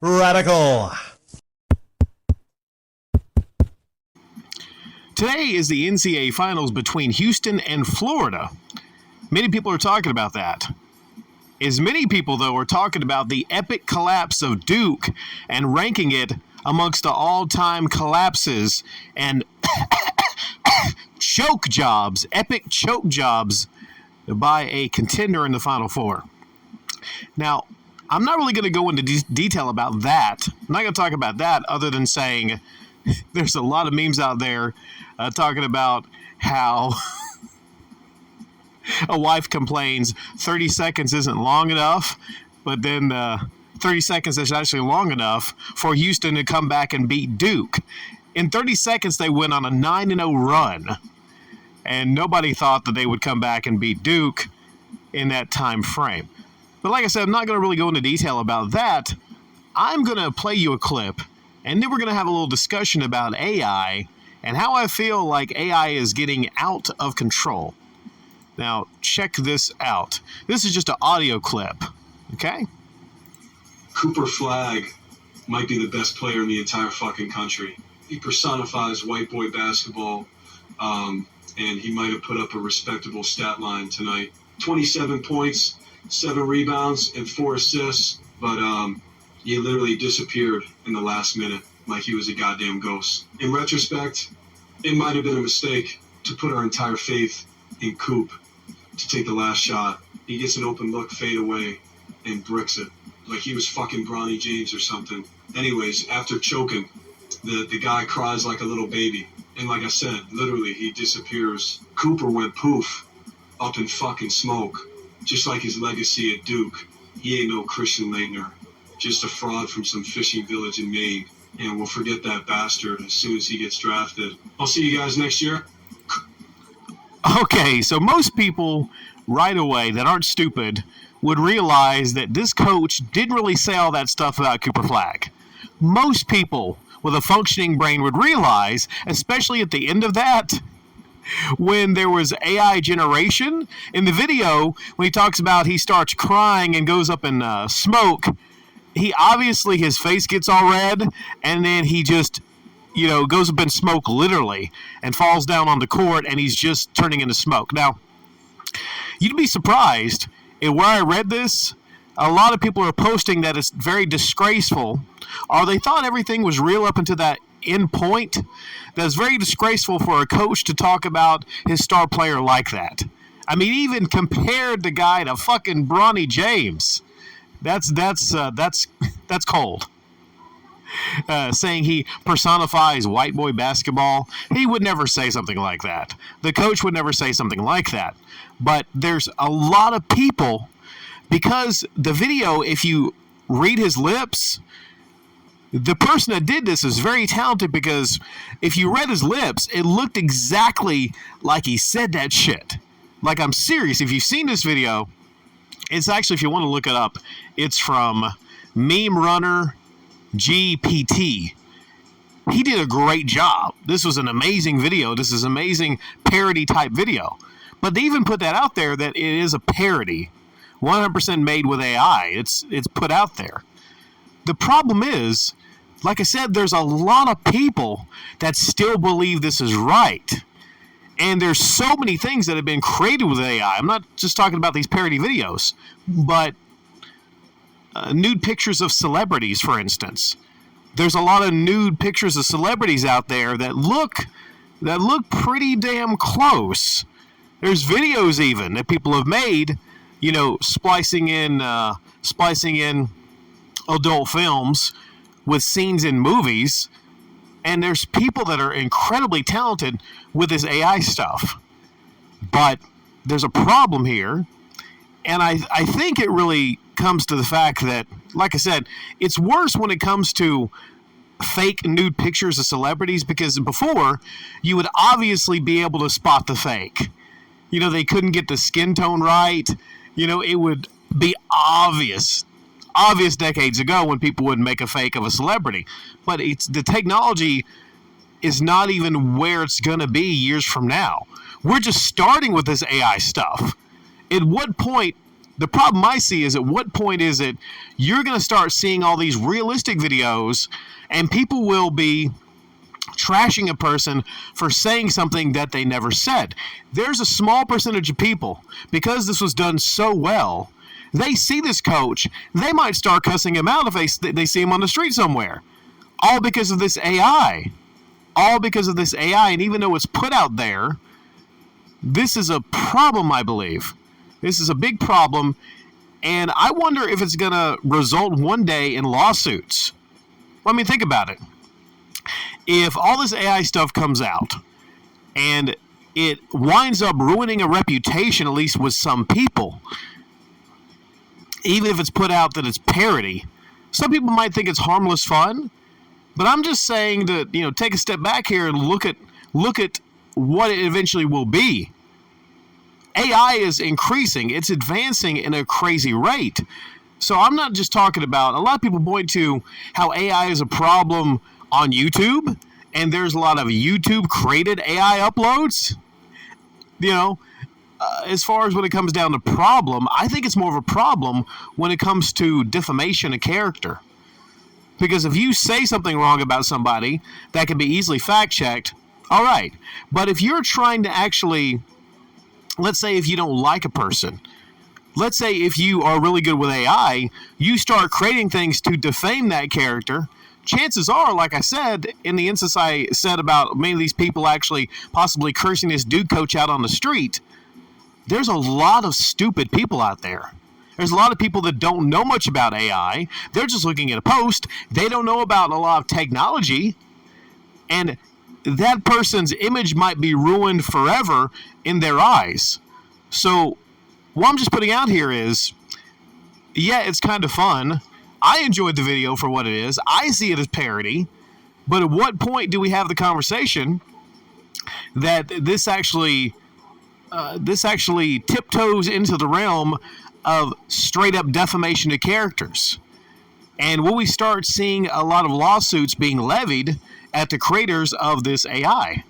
Radical. Today is the NCAA Finals between Houston and Florida. Many people are talking about that. As many people, though, are talking about the epic collapse of Duke and ranking it amongst the all-time collapses and choke jobs, epic choke jobs by a contender in the Final Four. Now, I'm not really going to go into detail about that. I'm not going to talk about that other than saying there's a lot of memes out there talking about how a wife complains 30 seconds isn't long enough, but then 30 seconds is actually long enough for Houston to come back and beat Duke. In 30 seconds, they went on a 9-0 run, and nobody thought that they would come back and beat Duke in that time frame. But like I said, I'm not going to really go into detail about that. I'm going to play you a clip, and then we're going to have a little discussion about AI and how I feel like AI is getting out of control. Now, check this out. This is just an audio clip, okay? Cooper Flagg might be the best player in the entire fucking country. He personifies white boy basketball, and he might have put up a respectable stat line tonight. 27 points, 7 rebounds, and 4 assists, but he literally disappeared in the last minute like he was a goddamn ghost. In retrospect, it might have been a mistake to put our entire faith in Coop to take the last shot. He gets an open look, fade away, and bricks it like he was fucking Bronny James or something. Anyways, after choking, the guy cries like a little baby. And like I said, literally, he disappears. Cooper went poof, up in fucking smoke. Just like his legacy at Duke. He ain't no Christian Laettner. Just a fraud from some fishing village in Maine. And we'll forget that bastard as soon as he gets drafted. I'll see you guys next year. Okay, so most people right away that aren't stupid would realize that this coach didn't really say all that stuff about Cooper Flagg. Most people with a functioning brain would realize, especially at the end of that, when there was AI generation in the video, when he talks about he starts crying and goes up in smoke, he obviously, his face gets all red, and then he just, goes up in smoke literally and falls down on the court, and he's just turning into smoke. Now, you'd be surprised at where I read this. A lot of people are posting that it's very disgraceful, or they thought everything was real up until that end point. That's very disgraceful for a coach to talk about his star player like that. I mean, even compared the guy to fucking Bronny James. That's cold. Saying he personifies white boy basketball. He would never say something like that. The coach would never say something like that. But there's a lot of people, because the video, if you read his lips, the person that did this is very talented, because if you read his lips, it looked exactly like he said that shit. Like, I'm serious. If you've seen this video, it's actually, if you want to look it up, it's from Meme Runner GPT. He did a great job. This was an amazing video. This is amazing parody type video. But they even put that out there that it is a parody. 100% made with AI. It's put out there. The problem is, like I said, there's a lot of people that still believe this is right. And there's so many things that have been created with AI. I'm not just talking about these parody videos, but nude pictures of celebrities, for instance. There's a lot of nude pictures of celebrities out there that look pretty damn close. There's videos even that people have made, splicing in adult films with scenes in movies. And there's people that are incredibly talented with this AI stuff. But there's a problem here. And I think it really comes to the fact that, like I said, it's worse when it comes to fake nude pictures of celebrities, because before, you would obviously be able to spot the fake. They couldn't get the skin tone right. It would be obvious decades ago when people would make a fake of a celebrity. But the technology is not even where it's going to be years from now. We're just starting with this AI stuff. At what point The problem I see is, at what point is it you're going to start seeing all these realistic videos and people will be trashing a person for saying something that they never said? There's a small percentage of people, because this was done so well, they see this coach, they might start cussing him out if they see him on the street somewhere. All because of this AI. All because of this AI. And even though it's put out there, this is a problem, I believe. This is a big problem. And I wonder if it's going to result one day in lawsuits. I mean, think about it. If all this AI stuff comes out and it winds up ruining a reputation, at least with some people, even if it's put out that it's parody, some people might think it's harmless fun. But I'm just saying that, take a step back here and look at what it eventually will be. AI is increasing. It's advancing in a crazy rate. So I'm not just talking about, a lot of people point to how AI is a problem on YouTube, and there's a lot of YouTube created AI uploads. As far as when it comes down to problem, I think it's more of a problem when it comes to defamation of character. Because if you say something wrong about somebody, that can be easily fact-checked, all right. But if you're trying to actually, let's say if you don't like a person, let's say if you are really good with AI, you start creating things to defame that character, chances are, like I said, in the instance I said about many of these people actually possibly cursing this dude coach out on the street, there's a lot of stupid people out there. There's a lot of people that don't know much about AI. They're just looking at a post. They don't know about a lot of technology. And that person's image might be ruined forever in their eyes. So what I'm just putting out here is, yeah, it's kind of fun. I enjoyed the video for what it is. I see it as parody. But at what point do we have the conversation that this actually tiptoes into the realm of straight up defamation of characters? And will we start seeing a lot of lawsuits being levied at the creators of this AI?